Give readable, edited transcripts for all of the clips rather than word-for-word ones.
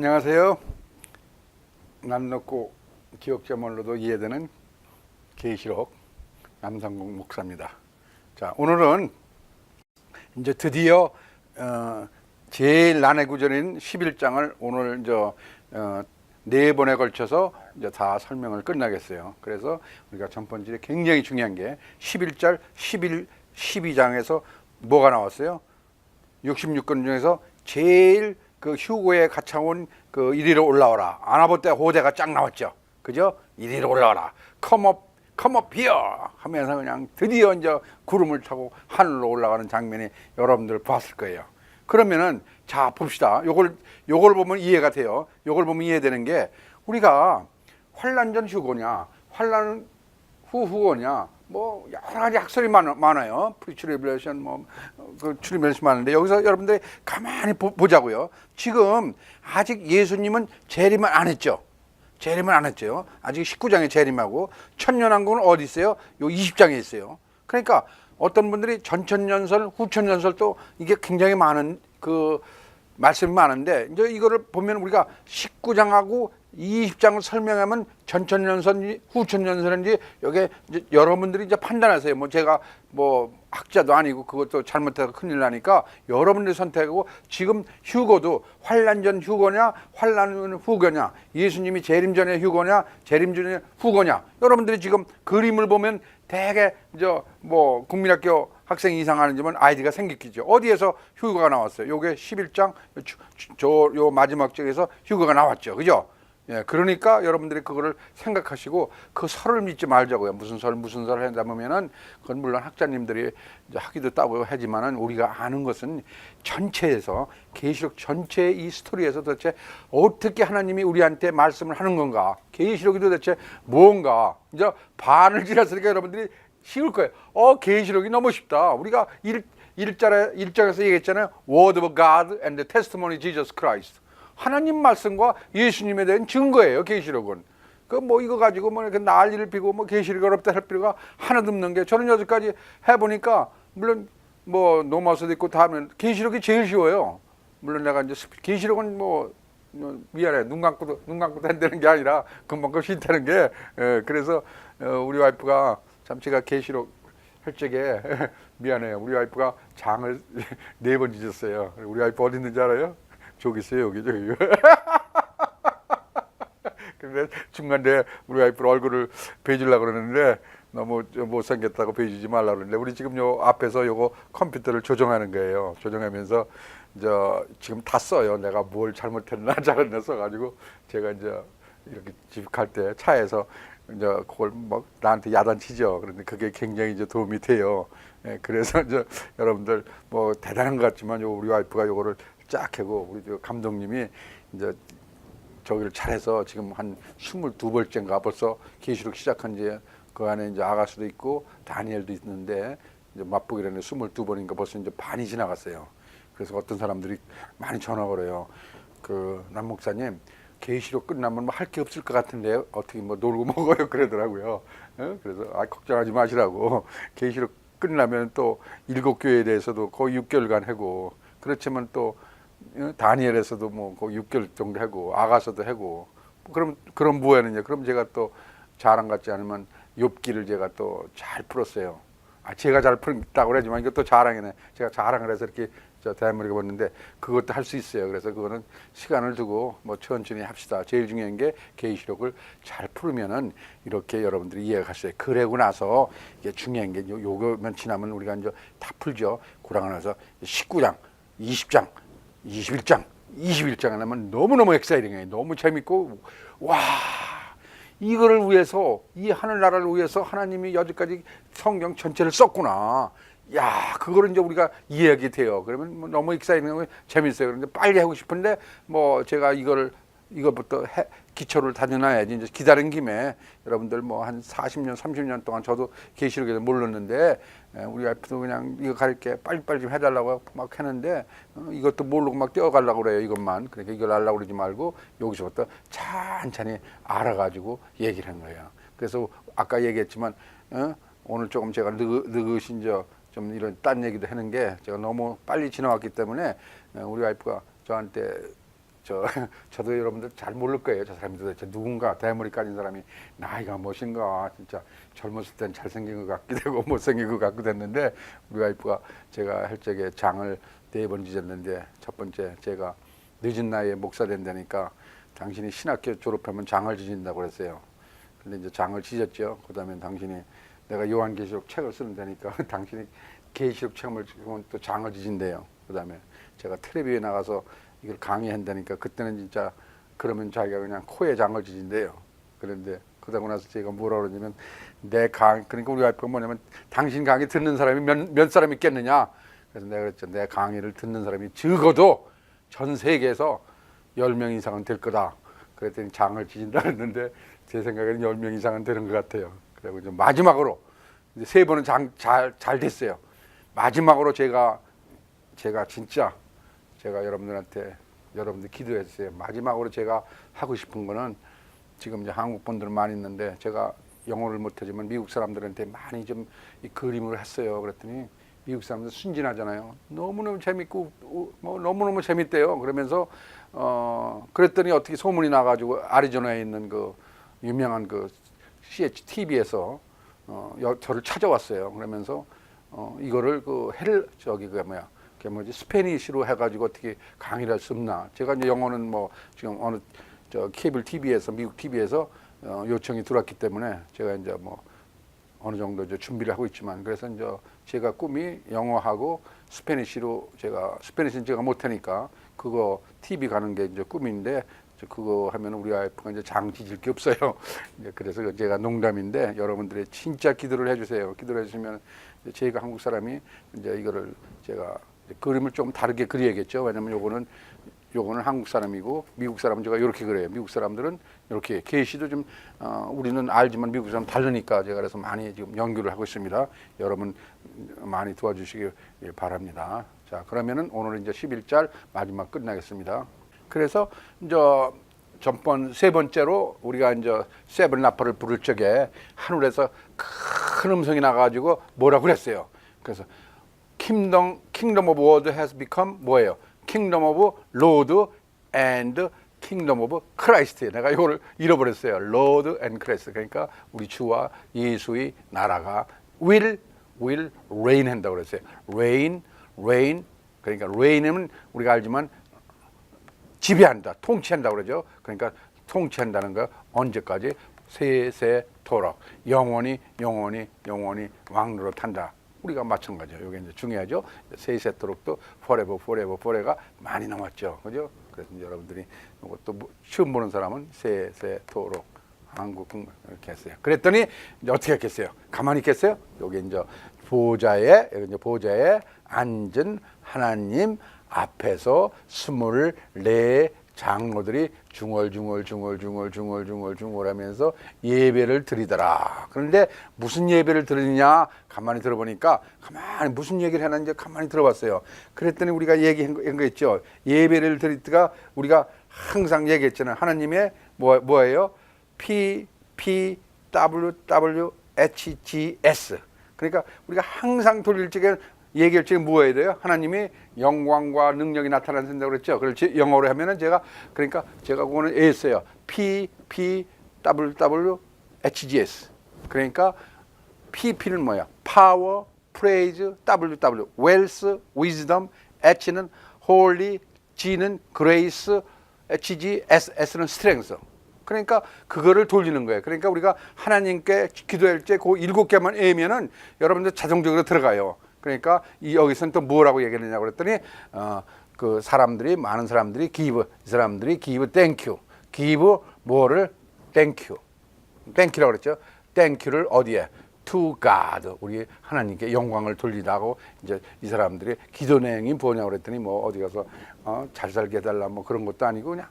안녕하세요. 남놓고 기억자말로도 이해되는 계시록 남상국 목사입니다. 자, 오늘은 이제 드디어 제일 난해구절인 11장을 오늘 네 번에 걸쳐서 이제 다 설명을 끝나겠어요. 그래서 우리가 첫 번째 굉장히 중요한 게 11절, 11, 12장에서 뭐가 나왔어요? 66권 중에서 제일 그 휴고에 갇혀온 그 이리로 올라오라. 아나보 때 호대가 쫙 나왔죠. 그죠? 이리로 올라오라. Come up here 하면서 그냥 드디어 이제 구름을 타고 하늘로 올라가는 장면이 여러분들 봤을 거예요. 그러면은 자 봅시다. 요걸 보면 이해가 돼요. 요걸 보면 이해되는 게 우리가 환난 전 휴고냐, 환난 후 휴고냐, 뭐 여러 가지 학설이 많아요. 프리트리블레이션 그 트리블레이션 많은데 여기서 여러분들이 가만히 보자고요. 지금 아직 예수님은 재림을 안 했죠. 재림을 안 했죠. 아직 19장에 재림하고 천년왕국은 어디 있어요? 요 20장에 있어요. 그러니까 어떤 분들이 전천년설, 후천년설도 이게 굉장히 많은 그 말씀이 많은데 이제 이거를 보면 우리가 19장하고 20장을 설명하면 전천년설인지 후천년설인지 여기 이제 여러분들이 이제 판단하세요. 뭐 제가 뭐 학자도 아니고 그것도 잘못해서 큰일 나니까 여러분들이 선택하고 지금 휴고도 환난 전 휴고냐 환난 후 휴고냐 예수님이 재림 전에 휴고냐 재림 전에 휴고냐 여러분들이 지금 그림을 보면 대개 뭐 국민학교 학생 이상 하는지만 아이디가 생기겠죠. 어디에서 휴거가 나왔어요? 요게 11장 요 마지막 쪽에서 휴거가 나왔죠. 그죠? 예, 그러니까 여러분들이 그거를 생각하시고 그 설을 믿지 말자고요. 무슨 설 한다 보면은 그건 물론 학자님들이 이제 하기도 따고 하지만은 우리가 아는 것은 전체에서 계시록 전체의 이 스토리에서 도대체 어떻게 하나님이 우리한테 말씀을 하는 건가? 계시록이 도대체 뭔가? 이제 반을 지났으니까 여러분들이 쉬울 거예요. 계시록이 너무 쉽다. 우리가 1장에서 얘기했잖아요. Word of God and the testimony of Jesus Christ. 하나님 말씀과 예수님에 대한 증거예요. 계시록은. 그 뭐 이거 가지고 뭐 이렇게 난리를 피고 뭐 계시록이 어렵다 할 필요가 하나도 없는 게 저는 여기까지 해보니까 물론 뭐 노마서도 있고 다 하면 계시록이 제일 쉬워요. 물론 내가 이제 계시록은 뭐 미안해 눈 감고도 한다는 게 아니라 금방 쉽다는 게 그래서 우리 와이프가 참 제가 계시록 할 적에 미안해요. 우리 와이프가 장을 4번 찢었어요. 우리 와이프 어디 있는지 알아요? 저기 있어요. 여기. 근데 중간에 우리 와이프 얼굴을 베주려고 그러는데 너무 못생겼다고 베주지 말라고 그러는데 우리 지금 요 앞에서 요거 컴퓨터를 조정하는 거예요. 조정하면서 지금 다 써요. 내가 뭘 잘못했나 잘했나 써가지고 제가 이제 이렇게 집 갈 때 차에서 이제 그걸 막 나한테 야단치죠. 그런데 그게 굉장히 이제 도움이 돼요. 예, 그래서 이제 여러분들 뭐 대단한 것 같지만 우리 와이프가 요거를 쫙 하고 우리 감독님이 이제 저기를 잘해서 지금 한 22번째인가 벌써 계시록 시작한 지 그 안에 이제 아가수도 있고 다니엘도 있는데 이제 맛보기로는 22번인가 벌써 이제 반이 지나갔어요. 그래서 어떤 사람들이 많이 전화 걸어요. 그 남 목사님 계시록 끝나면 뭐 할 게 없을 것 같은데 어떻게 뭐 놀고 먹어요 그러더라고요. 그래서 걱정하지 마시라고 계시록 끝나면 또 7교회에 대해서도 거의 6개월간 하고 그렇지만 또 다니엘에서도 뭐 거의 6개월 정도 하고 아가서도 하고 그럼 뭐 하느냐? 그럼 제가 또 자랑 같지 않으면 욥기를 제가 또 잘 풀었어요. 제가 잘 풀었다고 그러지만 이것도 자랑이네. 제가 자랑을 해서 이렇게 대한민국에 봤는데 그것도 할 수 있어요. 그래서 그거는 시간을 두고 뭐 천천히 합시다. 제일 중요한 게 계시록을 잘 풀으면은 이렇게 여러분들이 이해가 가셔요. 그러고 나서 이게 중요한 게 요거만 지나면 우리가 이제 다 풀죠. 그러고 나서 19장, 20장, 21장에 나면 너무너무 엑사이팅해요. 너무 재밌고 와 이거를 위해서 이 하늘나라를 위해서 하나님이 여기까지 성경 전체를 썼구나. 야 그거를 이제 우리가 이해하게 돼요. 그러면 뭐 너무 엑사이팅하고 재밌어요. 그런데 빨리 하고 싶은데 뭐 제가 이거부터 기초를 다져놔야지. 이제 기다린 김에 여러분들 뭐 한 40년, 30년 동안 저도 계시록에서 몰랐는데 우리 와이프도 그냥 이거 가르쳐 빨리빨리 좀 해달라고 막 했는데 이것도 모르고 막 뛰어가려고 그래요. 이것만. 그러니까 이걸 알라고 그러지 말고 여기서부터 천천히 알아가지고 얘기를 한 거예요. 그래서 아까 얘기했지만 오늘 조금 제가 느긋이 좀 이런 딴 얘기도 하는 게 제가 너무 빨리 지나왔기 때문에 우리 와이프가 저한테 저도 여러분들 잘 모를 거예요. 저 사람이 도대체 누군가, 대머리 까진 사람이 나이가 무엇인가, 진짜 젊었을 땐 잘생긴 것 같기도 하고 못생긴 것 같기도 했는데, 우리 와이프가 제가 할 적에 장을 4번 지졌는데, 첫 번째 제가 늦은 나이에 목사 된다니까 당신이 신학교 졸업하면 장을 지진다고 그랬어요. 근데 이제 장을 지졌죠. 그 다음에 당신이 내가 요한계시록 책을 쓰는다니까 당신이 계시록 책을 지면 또 장을 지진대요. 그 다음에 제가 텔레비에 나가서 이걸 강의한다니까 그때는 진짜 그러면 자기가 그냥 코에 장을 지진대요. 그런데 그러고 나서 제가 뭐라 그러냐면 그러니까 우리 와이프가 뭐냐면 당신 강의 듣는 사람이 몇 사람 있겠느냐. 그래서 내가 그랬죠. 내 강의를 듣는 사람이 적어도 전 세계에서 10명 이상은 될 거다. 그랬더니 장을 지진다 그랬는데 제 생각에는 10명 이상은 되는 것 같아요. 그리고 이제 마지막으로 이제 3번은 잘 됐어요. 마지막으로 제가 진짜 제가 여러분들 기도했어요. 마지막으로 제가 하고 싶은 거는 지금 이제 한국 분들 많이 있는데 제가 영어를 못하지만 미국 사람들한테 많이 좀 이 그림을 했어요. 그랬더니 미국 사람들 순진하잖아요. 너무너무 재밌고 뭐 너무너무 재밌대요. 그러면서 그랬더니 어떻게 소문이 나가지고 애리조나에 있는 그 유명한 그 CHTV에서 저를 찾아왔어요. 그러면서 이거를 그게 뭐지 스페니쉬로 해가지고 어떻게 강의를 할 수 없나. 제가 이제 영어는 뭐 지금 어느 케이블 TV에서 미국 TV에서 요청이 들어왔기 때문에 제가 이제 뭐 어느 정도 이제 준비를 하고 있지만 그래서 이제 제가 꿈이 영어하고 스페니쉬는 제가 못하니까 그거 TV 가는 게 이제 꿈인데 그거 하면 우리 와이프가 이제 장 지질 게 없어요. 그래서 제가 농담인데 여러분들이 진짜 기도를 해주세요. 기도를 해주시면 제가 한국 사람이 이제 이거를 제가 그림을 좀 다르게 그려야겠죠. 왜냐면 요거는 한국 사람이고 미국 사람은 제가 이렇게 그려요. 미국 사람들은 이렇게 계시도 좀 우리는 알지만 미국 사람 다르니까 제가 그래서 많이 지금 연구를 하고 있습니다. 여러분 많이 도와주시기 바랍니다. 자, 그러면은 오늘은 이제 11절 마지막 끝나겠습니다. 그래서 이제 전번 3번째로 우리가 이제 세븐 라퍼를 부를 적에 하늘에서 큰 음성이 나가지고 뭐라고 그랬어요. 그래서 Kingdom of world has become 뭐예요? Kingdom of Lord and Kingdom of Christ. 내가 이거를 잃어버렸어요. Lord and Christ. 그러니까 우리 주와 예수의 나라가 will reign 한다고 그랬어요. reign. 그러니까 reign은 우리가 알지만 지배한다, 통치한다 그러죠. 그러니까 통치한다는 거 언제까지? 세세토록 영원히 왕노릇한다. 우리가 마찬가지예요. 이게 이제 중요하죠. 세세토록도 forever가 많이 남았죠. 그죠? 그래서 여러분들이 이것도 처음 보는 사람은 세세토록 한국 국물 이렇게 했어요. 그랬더니 이제 어떻게 했겠어요? 가만히 있겠어요? 여기 이제 보좌에 앉은 하나님 앞에서 24 장로들이 중얼 하면서 예배를 드리더라. 그런데 무슨 예배를 드리느냐 가만히 들어보니까 무슨 얘기를 해놨는지 가만히 들어봤어요. 그랬더니 우리가 얘기한 거 있죠. 예배를 드릴 때가 우리가 항상 얘기했잖아요. 하나님의 뭐예요? PPWWHGS. 그러니까 우리가 항상 돌릴 적에 얘기할 적에 뭐해야 돼요? 하나님이 영광과 능력이 나타난다고 그랬죠. 그렇지? 영어로 하면은 제가 그거는 애써요. PPWWHGS. 그러니까 PP는 뭐야? Power, Praise, WW, Wealth, Wisdom, H는 Holy, G는 Grace, HG, S는 Strength. 그러니까 그거를 돌리는 거예요. 그러니까 우리가 하나님께 기도할 때 그 7개만 애면은 여러분들 자동적으로 들어가요. 그러니까 여기서는 또 뭐라고 얘기했느냐고 그랬더니 많은 사람들이 give, 이 사람들이 give thank you. give 뭐를 thank you라고 그랬죠. thank you를 어디에? to God, 우리 하나님께 영광을 돌리라고 이제 이 사람들이 기도 내용이 뭐냐고 그랬더니 뭐 어디 가서 잘 살게 해달라 뭐 그런 것도 아니고 그냥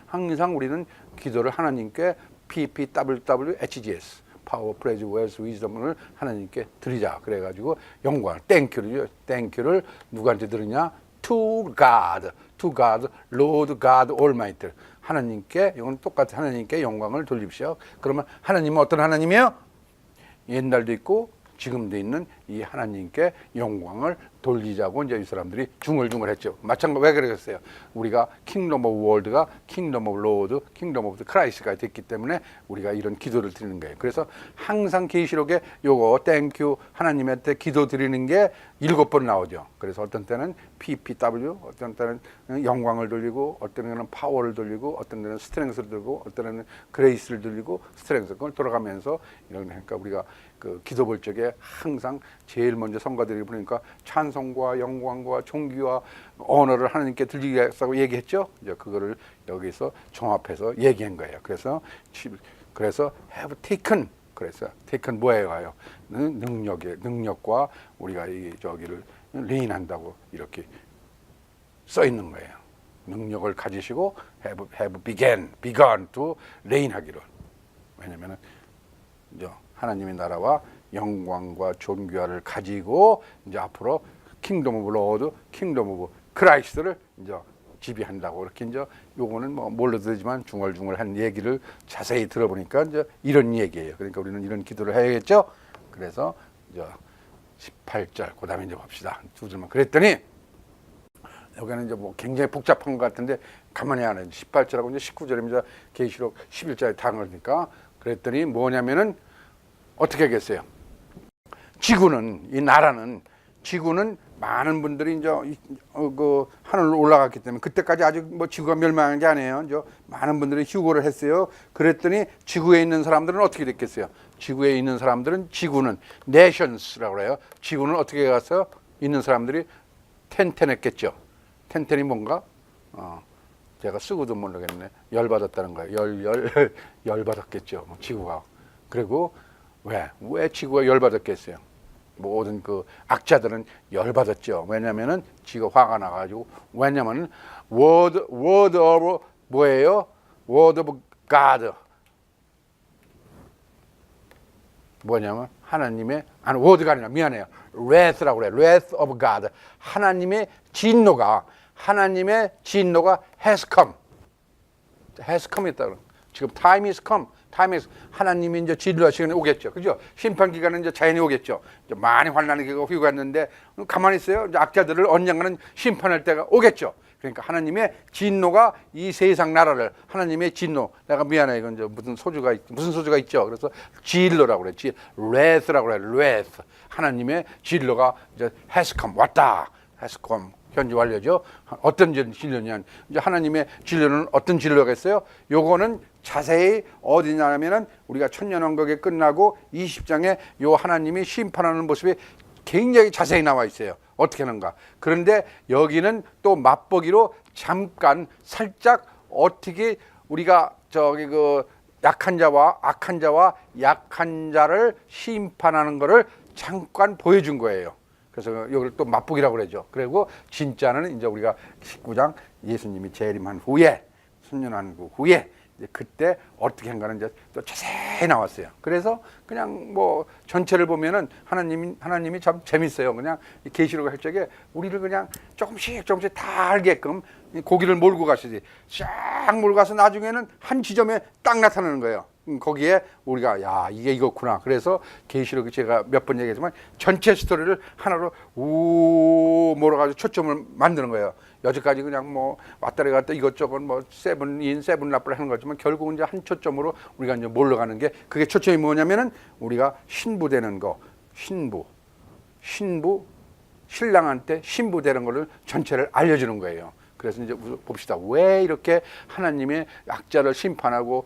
항상 우리는 기도를 하나님께 PPWWHGS 파워, 프레즈, 웨스, 위즈덤을 하나님께 드리자. 그래가지고 영광, 땡큐를 누구한테 드리냐? To God, Lord God Almighty. 하나님께, 이건 똑같이 하나님께 영광을 돌립시오. 그러면 하나님은 어떤 하나님이에요? 옛날도 있고 지금도 있는 이 하나님께 영광을 돌리자고 이제 이 사람들이 중얼중얼했죠. 마찬가지 왜 그러겠어요? 우리가 킹덤 오브 월드가 킹덤 오브 로드, 킹덤 오브 크라이스트가 됐기 때문에 우리가 이런 기도를 드리는 거예요. 그래서 항상 계시록에 요거 땡큐 하나님한테 기도 드리는 게 7번 나오죠. 그래서 어떤 때는 PPW, 어떤 때는 영광을 돌리고, 어떤 때는 파워를 돌리고, 어떤 때는 스트렝스를 돌리고, 어떤 때는 그레이스를 돌리고, 스트렝스 그걸 돌아가면서 이런 그러니까 우리가 그 기도 볼 적에 항상 제일 먼저 성가들이 부르니까 찬송과 영광과 존귀와 언어를 하나님께 드리겠다고 얘기했죠. 이제 그거를 여기서 종합해서 얘기한 거예요. 그래서 have taken 그래서 taken 뭐예요? 능력과 우리가 이 저기를 레인한다고 이렇게 써 있는 거예요. 능력을 가지시고 have begun to reign하기를. 왜냐면은 이제 하나님의 나라와 영광과 존귀를 가지고 이제 앞으로 킹덤 오브 로드, 킹덤 오브 크라이스트를 이제 지배한다고 이렇게 이제 요거는 뭐 몰라 들지만 중얼중얼한 얘기를 자세히 들어보니까 이제 이런 얘기예요. 그러니까 우리는 이런 기도를 해야겠죠. 그래서 이제 18절 그다음에 이제 봅시다. 두 줄만 그랬더니 여기는 이제 뭐 굉장히 복잡한 것 같은데 가만히 안 해요. 18절하고 이제 19절입니다. 계시록 11절에 당하니까 그랬더니 뭐냐면은 어떻게 하겠어요? 지구는 이 나라는 지구는 많은 분들이 이제 그 하늘로 올라갔기 때문에 그때까지 아직 뭐 지구가 멸망한 게 아니에요. 이제 많은 분들이 휴거를 했어요. 그랬더니 지구에 있는 사람들은 어떻게 됐겠어요? 지구에 있는 사람들은 지구는 네이션스라고 그래요. 지구는 어떻게 가서 있는 사람들이 텐텐했겠죠. 텐텐이 뭔가? 제가 쓰고도 모르겠네. 열받았다는 거예요. 열받았겠죠. 지구가. 그리고 왜 지구가 열받았겠어요? 모든 그 악자들은 열받았죠. 왜냐면은 지가 화가 나가지고 왜냐면은 word of 뭐예요? word of God 뭐냐면 하나님의 아니 word가 아니라 미안해요. wrath라고 그래. wrath of God 하나님의 진노가 has come 있다. 지금 time is come. 하나님이 이제 진노할 시간이 오겠죠. 그죠? 심판 기간은 이제 자연히 오겠죠. 이제 많이 환난의 기가 휴가 갔는데 가만히 있어요. 이제 악자들을 언젠가는 심판할 때가 오겠죠. 그러니까 하나님의 진노가 이 세상 나라를 하나님의 진노. 내가 미안해. 이건 이제 무슨 소주가 있죠. 그래서 진노라고 그래. wrath라고 그래. wrath. 하나님의 진노가 이제 has come 왔다. has come. 현재 완료죠. 어떤 진료냐? 이제 하나님의 진료는 어떤 진료겠어요? 요거는 자세히 어디냐면은 우리가 천년왕국이 끝나고 20장에 요 하나님이 심판하는 모습이 굉장히 자세히 나와 있어요. 어떻게 하는가? 그런데 여기는 또 맛보기로 잠깐 살짝 어떻게 우리가 저기 그 약한 자와 악한 자와 약한 자를 심판하는 것을 잠깐 보여준 거예요. 그래서 여기를 또 맛보기라고 그러죠. 그리고 진짜는 이제 우리가 19장 예수님이 재림한 후에 순년한 후에 이제 그때 어떻게 한가는 이제 또 자세히 나왔어요. 그래서 그냥 뭐 전체를 보면은 하나님이 참 재밌어요. 그냥 계시록 할 적에 우리를 그냥 조금씩 다 알게끔 고기를 몰고 가시지. 쫙 몰고 가서 나중에는 한 지점에 딱 나타나는 거예요. 거기에 우리가 야 이게 이거구나. 그래서 계시록이 제가 몇 번 얘기했지만 전체 스토리를 하나로 우 몰아가지고 초점을 만드는 거예요. 여지까지 그냥 뭐 왔다리 갔다 이것저것 뭐 세븐인 세븐라프를 하는 거지만 결국은 이제 한 초점으로 우리가 이제 몰러가는 게 그게 초점이 뭐냐면은 우리가 신부되는 거 신부 신랑한테 신부되는 거를 전체를 알려주는 거예요. 그래서 이제 봅시다. 왜 이렇게 하나님의 약자를 심판하고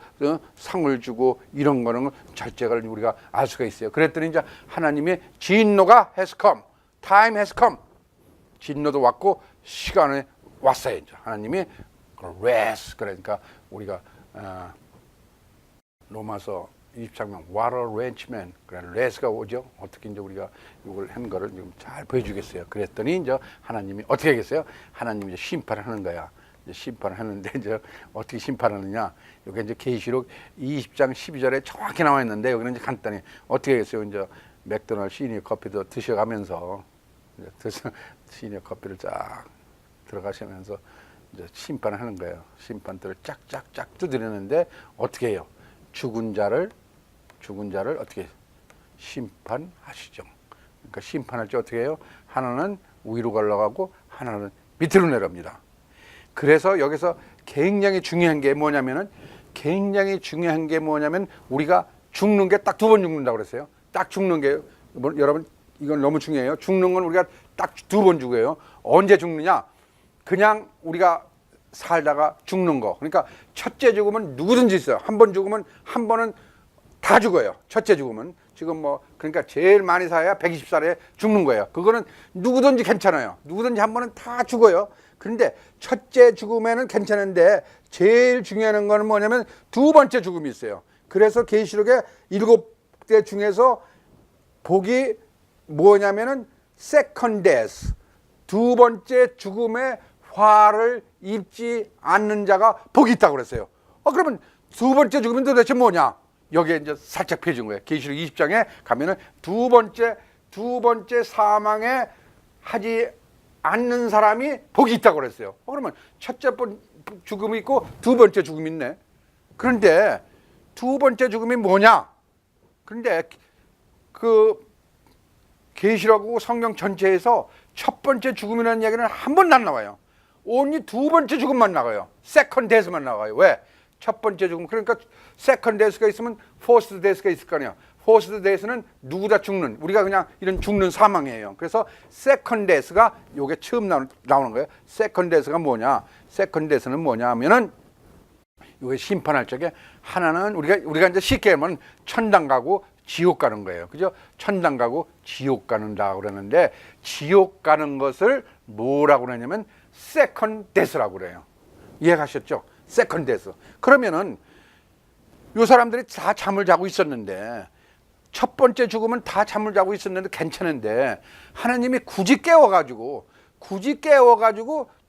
상을 주고 이런 거는 절제를 우리가 알 수가 있어요. 그랬더니 이제 하나님의 진노가 has come, time has come. 진노도 왔고 시간이 왔어요. 이제 하나님이 wrath 그러니까 우리가 로마서 23명 water wrenchman 그래 wrath가 오죠. 어떻게 이제 우리가 이걸 한 거를 지금 잘 보여주겠어요. 그랬더니 이제 하나님이 어떻게 하겠어요? 하나님이 이제 심판을 하는 거야. 이제 심판을 하는데 이제 어떻게 심판하느냐? 여기 이제 계시록 20장 12절에 정확히 나와 있는데 여기는 이제 간단히 어떻게 하겠어요? 이제 맥도날드 시니어 커피도 드셔가면서 이제 시니어 커피를 쫙 들어가시면서 이제 심판을 하는 거예요. 심판들을 짝짝짝 두드리는데 어떻게 해요? 죽은 자를 어떻게 심판하시죠. 그러니까 심판할 때 어떻게 해요? 하나는 위로 올라가고 하나는 밑으로 내려옵니다. 그래서 여기서 굉장히 중요한 게 뭐냐면 우리가 죽는 게 딱 두 번 죽는다고 그랬어요. 딱 죽는 게 여러분 이건 너무 중요해요. 죽는 건 우리가 딱 두 번 죽어요. 언제 죽느냐? 그냥 우리가 살다가 죽는 거. 그러니까 첫째 죽음은 누구든지 있어요. 한 번 죽으면 한 번은 다 죽어요. 첫째 죽음은 지금 뭐 그러니까 제일 많이 살아야 120살에 죽는 거예요. 그거는 누구든지 괜찮아요. 누구든지 한 번은 다 죽어요. 그런데 첫째 죽음에는 괜찮은데 제일 중요한 거는 뭐냐면 두 번째 죽음이 있어요. 그래서 계시록의 7대 중에서 복이 뭐냐면은 second death, 두 번째 죽음의 화를 입지 않는 자가 복이 있다고 그랬어요. 그러면 두 번째 죽음은 도대체 뭐냐? 여기에 이제 살짝 펴준 거예요. 계시록 20장에 가면은 두 번째 사망에 하지 않는 사람이 복이 있다고 그랬어요. 그러면 첫째 죽음이 있고 두 번째 죽음이 있네. 그런데 두 번째 죽음이 뭐냐? 그런데 그 계시록하고 성경 전체에서 첫 번째 죽음이라는 이야기는 한 번도 안 나와요. 오니 두 번째 죽음만 나와요. 세컨드 데스만 나와요. 왜? 첫 번째 죽음. 그러니까 세컨드 데스가 있으면 포스트 데스가 있을 거 아니야. 포스트 데스는 누구다 죽는, 우리가 그냥 이런 죽는 사망이에요. 그래서 세컨드 데스가 요게 처음 나오는 거예요. 세컨드 데스가 뭐냐? 세컨드 데스는 뭐냐 하면은 요게 심판할 적에 하나는 우리가 이제 쉽게 하면 천당 가고 지옥 가는 거예요. 그죠? 천당 가고 지옥 가는다고 그러는데 지옥 가는 것을 뭐라고 그러냐면 세컨드 데스라고 그래요. 이해가셨죠? 세컨드 데스. 그러면은 요 사람들이 다 잠을 자고 있었는데 첫 번째 죽음은 다 잠을 자고 있었는데 괜찮은데 하나님이 굳이 깨워가지고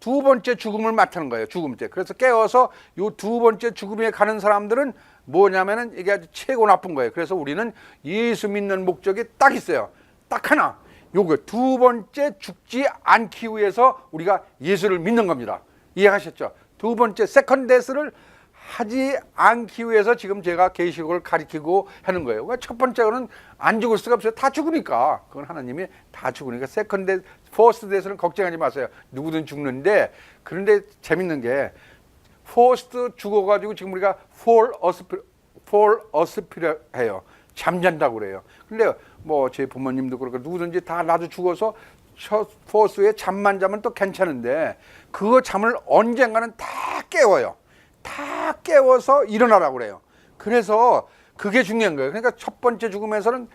두 번째 죽음을 맡는 거예요. 죽음 때. 그래서 깨워서 요 두 번째 죽음에 가는 사람들은 뭐냐면은 이게 아주 최고 나쁜 거예요. 그래서 우리는 예수 믿는 목적이 딱 있어요. 딱 하나. 요거 두 번째 죽지 않기 위해서 우리가 예수를 믿는 겁니다. 이해하셨죠? 두 번째 세컨드 데스를 하지 않기 위해서 지금 제가 계시록을 가리키고 하는 거예요. 첫 번째는 안 죽을 수가 없어요. 다 죽으니까. 그건 하나님이 다 죽으니까. 세컨드 데스, 포스트 데스는 걱정하지 마세요. 누구든 죽는데, 그런데 재밌는 게 포스트 죽어가지고 지금 우리가 fall asleep 해요. 잠잔다고 그래요. 근데 뭐 제 부모님도 그렇고 누구든지 다 나도 죽어서 포스트에 잠만 자면 또 괜찮은데 그거 잠을 언젠가는 다 깨워요. 다 깨워서 일어나라고 그래요. 그래서 그게 중요한 거예요. 그러니까 첫 번째 죽음에서는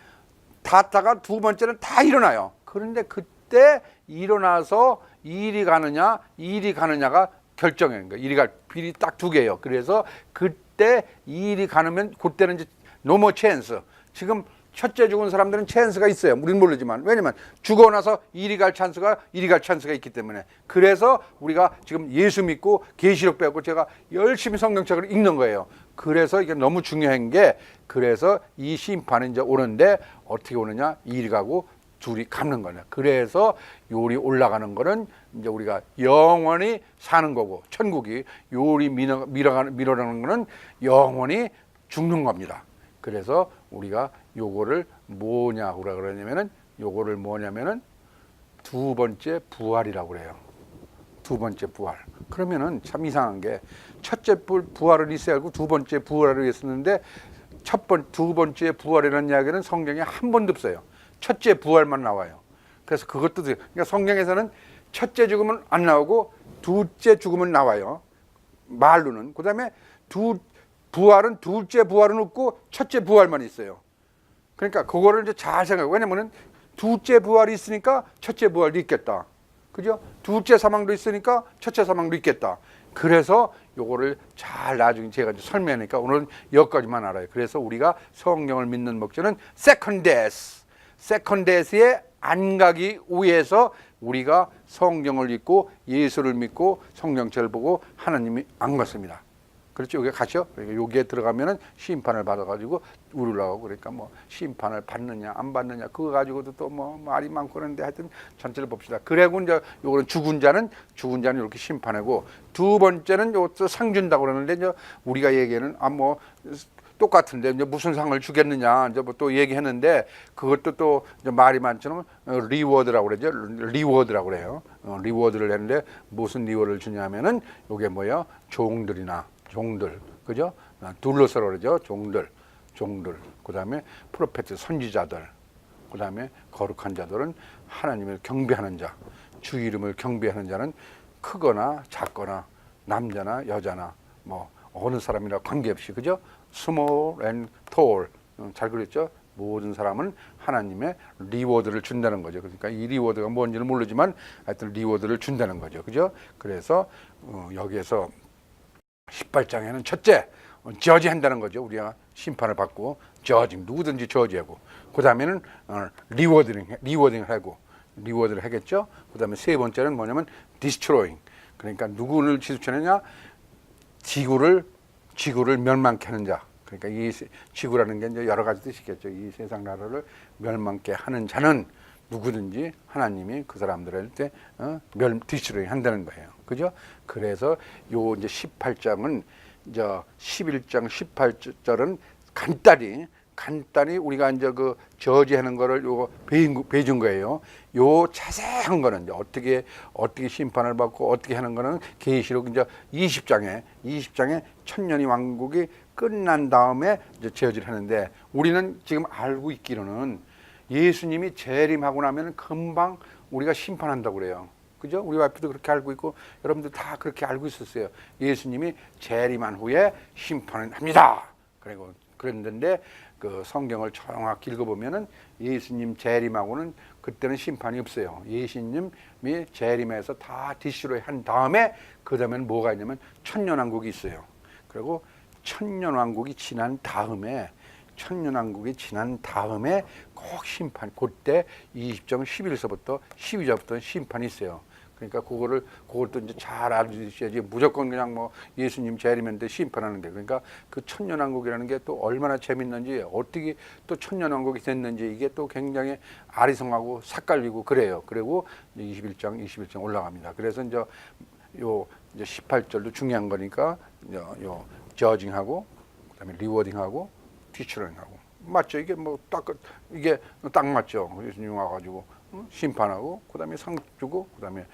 닿다가 두 번째는 다 일어나요. 그런데 그때 일어나서 일이 가느냐가 결정인 거예요. 일이 갈 빌이 딱 두 개예요. 그래서 그때 일이 가느면 그때는 이제 no more chance. 지금 첫째 죽은 사람들은 찬스가 있어요. 우리는 모르지만. 왜냐면 죽어 나서 일이 갈 찬스가 있기 때문에. 그래서 우리가 지금 예수 믿고 계시록 배우고 제가 열심히 성경책을 읽는 거예요. 그래서 이게 너무 중요한 게 그래서 이 심판이 이제 오는데 어떻게 오느냐? 일이 가고 둘이 갚는 거냐. 그래서 요리 올라가는 거는 이제 우리가 영원히 사는 거고 천국이 요리 밀어가는 거는 영원히 죽는 겁니다. 그래서 우리가 요거를 뭐냐고 그러냐면은 두 번째 부활이라고 그래요. 두 번째 부활. 그러면은 참 이상한 게 첫째 부활은 있어야 하고 두 번째 부활을 했었는데 두 번째 부활이라는 이야기는 성경에 한 번도 없어요. 첫째 부활만 나와요. 그래서 그것도 그러니까 성경에서는 첫째 죽음은 안 나오고 둘째 죽음은 나와요. 말로는. 그다음에 둘째 부활은 없고 첫째 부활만 있어요. 그러니까 그거를 이제 잘 생각해. 왜냐면은 둘째 부활이 있으니까 첫째 부활도 있겠다. 그죠? 둘째 사망도 있으니까 첫째 사망도 있겠다. 그래서 요거를 잘 나중에 제가 이제 설명하니까 오늘은 여기까지만 알아요. 그래서 우리가 성경을 믿는 목적은 세컨드 데스에 안 가기 위해서 우리가 성경을 읽고 예수를 믿고 성경책을 보고 하나님이 안 갔습니다. 그렇죠? 여기 가죠? 여기에 들어가면은 심판을 받아가지고 우르라고 그러니까 뭐 심판을 받느냐 안 받느냐 그거 가지고도 또 뭐 말이 많고 그런데 하여튼 전체를 봅시다. 그리고 이제 요거는 죽은 자는 이렇게 심판하고 두 번째는 요것도 상 준다고 그러는데 이제 우리가 얘기하는 또 똑같은데 이제 무슨 상을 주겠느냐 이제 뭐 또 얘기했는데 그것도 또 이제 말이 많지만 리워드라고 그러죠. 리워드라고 그래요. 리워드를 했는데 무슨 리워드를 주냐면은 요게 뭐예요? 종들 그죠? 둘러서라 그러죠. 종들 그다음에 프로페트 선지자들 그다음에 거룩한 자들은 하나님을 경배하는 자, 주 이름을 경배하는 자는 크거나 작거나 남자나 여자나 뭐 어느 사람이나 관계없이 그죠? small and tall 잘 그랬죠? 모든 사람은 하나님의 리워드를 준다는 거죠. 그러니까 이 리워드가 뭔지는 모르지만 하여튼 리워드를 준다는 거죠. 그죠? 그래서 여기에서 18장에는 첫째 저지한다는 거죠. 우리가 심판을 받고 저지 누구든지 저지하고 그 다음에는 리워딩을 하겠죠. 그 다음에 세 번째는 뭐냐면 destroying 그러니까 누구를 지수쳐내냐 지구를 멸망케 하는 자 그러니까 이 지구라는 게 이제 여러 가지 뜻이겠죠. 이 세상 나라를 멸망케 하는 자는 누구든지 하나님이 그 사람들한테 디스트로잉 한다는 거예요. 그죠? 그래서 요 이제 18장은 이제 11장 18절은 간단히 우리가 이제 그 저지하는 거를 요거 배준 거예요. 요 자세한 거는 이제 어떻게 심판을 받고 어떻게 하는 거는 계시록 이제 20장에 천년이 왕국이 끝난 다음에 이제 저지를 하는데 우리는 지금 알고 있기로는 예수님이 재림하고 나면 금방 우리가 심판한다고 그래요. 그죠? 우리 와이프도 그렇게 알고 있고 여러분들 다 그렇게 알고 있었어요. 예수님이 재림한 후에 심판을 합니다. 그리고 그랬는데 그 성경을 정확히 읽어보면은 예수님 재림하고는 그때는 심판이 없어요. 예수님이 재림해서 다 디스로이 한 다음에 그 다음에는 뭐가 있냐면 천년왕국이 있어요. 그리고 천년왕국이 지난 다음에 꼭 심판 그때 20장 11절부터 12절부터 심판이 있어요. 그러니까 그것도 이제 잘 알아주셔야지 무조건 그냥 뭐 예수님 재림했는데 심판하는 게 그러니까 그 천년왕국이라는 게 또 얼마나 재밌는지 어떻게 또 천년왕국이 됐는지 이게 또 굉장히 아리송하고 삭갈리고 그래요. 그리고 이제 21장 올라갑니다. 그래서 이제 요 이제 18절도 중요한 거니까 요 저징하고 그다음에 리워딩하고 티처링하고 맞죠? 이게 뭐 이게 딱 맞죠? 예수님 와가지고 심판하고 그다음에 상 주고 그다음에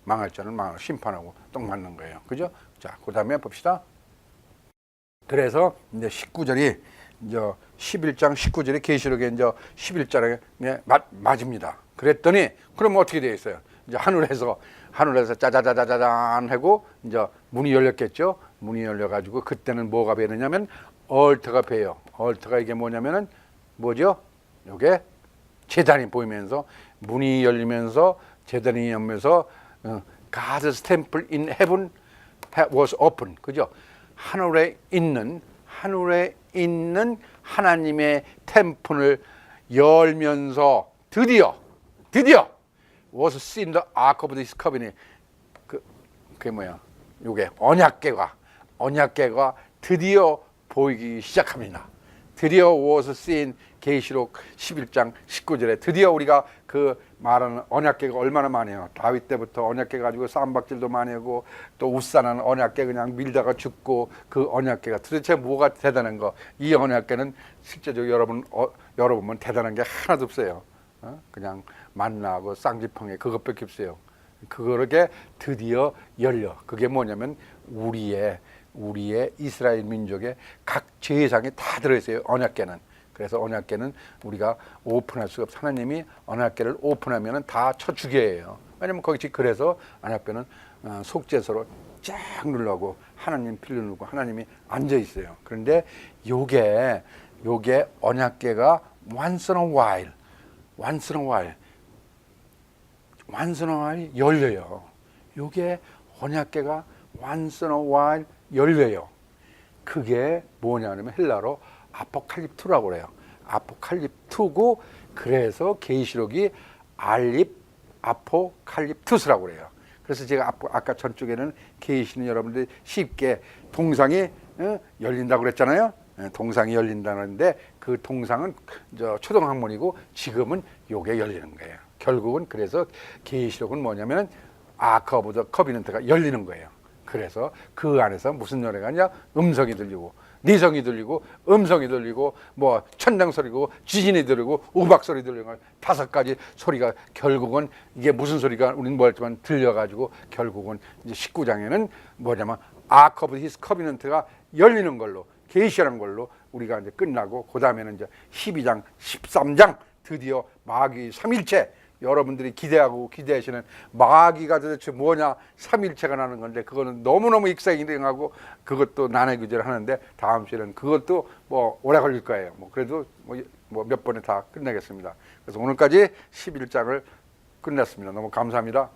망할 자는 심판하고 딱 맞는 거예요. 그죠? 자, 그다음에 봅시다. 그래서 이제 19절이 이제 11장 19절에 계시록에 이제 11장에 맞습니다. 그랬더니 그럼 어떻게 되어 있어요? 이제 하늘에서 짜자자자잔 하고 이제 문이 열렸겠죠. 문이 열려 가지고 그때는 뭐가 배느냐면 얼터가 배요. 얼터가 이게 뭐냐면은 뭐죠? 요게 제단이 보이면서 문이 열리면서 제단이 열면서 God's temple in heaven was open. 그죠? 하늘에 있는 하나님의 템플을 열면서 드디어 was seen the ark of this covenant. 그게 뭐야? 요게 언약궤가 드디어 보이기 시작합니다. 드디어 was seen 계시록 11장 19절에 드디어 우리가 그 말하는 언약궤가 얼마나 많이 해요. 다윗 때부터 언약궤 가지고 쌈박질도 많이 하고 또 웃산한 언약궤 그냥 밀다가 죽고 그 언약궤가 도대체 뭐가 대단한 거. 이 언약궤는 실제적으로 여러분 보면 대단한 게 하나도 없어요. 그냥 만나고 쌍지팡이 그것밖에 없어요. 그거게 드디어 열려. 그게 뭐냐면 우리의 이스라엘 민족의 각 제사장이 다 들어있어요. 언약궤는. 그래서 언약궤는 우리가 오픈할 수가 없어. 하나님이 언약궤를 오픈하면은 다 쳐주게해요. 왜냐면 거기 그래서 언약궤는 속죄소로 쫙 눌러고 하나님 필을 누르고 하나님이 앉아 있어요. 그런데 요게 언약궤가 once in a while 열려요. 요게 언약궤가 once in a while 열려요. 그게 뭐냐면 헬라로 아포칼립투라고 그래요. 아포칼립투고 그래서 계시록이 아포칼립투스라고 그래요. 그래서 제가 아까 전쪽에는 계시는 여러분들이 쉽게 동상이 열린다고 그랬잖아요. 동상이 열린다는데 그 동상은 초등학문이고 지금은 요게 열리는 거예요. 결국은 그래서 계시록은 뭐냐면 아크 오브 더 커비넌트가 열리는 거예요. 그래서 그 안에서 무슨 노래가 있냐? 음성이 들리고 내성이 들리고 음성이 들리고 뭐 천장 소리고 지진이 들리고 우박 소리 들리고 5가지 소리가 결국은 이게 무슨 소리가 우리는 모르지만 들려가지고 결국은 이제 19장에는 뭐냐면 아크 오브 히스 커비넌트가 열리는 걸로 계시하는 걸로 우리가 이제 끝나고 그 다음에는 이제 12장 13장 드디어 마귀 삼일체 여러분들이 기대하고 기대하시는 마귀가 도대체 뭐냐 삼일체가 나는 건데 그거는 너무너무 익사이팅하고 그것도 난해 규제를 하는데 다음 주에는 그것도 뭐 오래 걸릴 거예요. 뭐 그래도 뭐 몇 번에 다 끝내겠습니다. 그래서 오늘까지 11장을 끝냈습니다. 너무 감사합니다.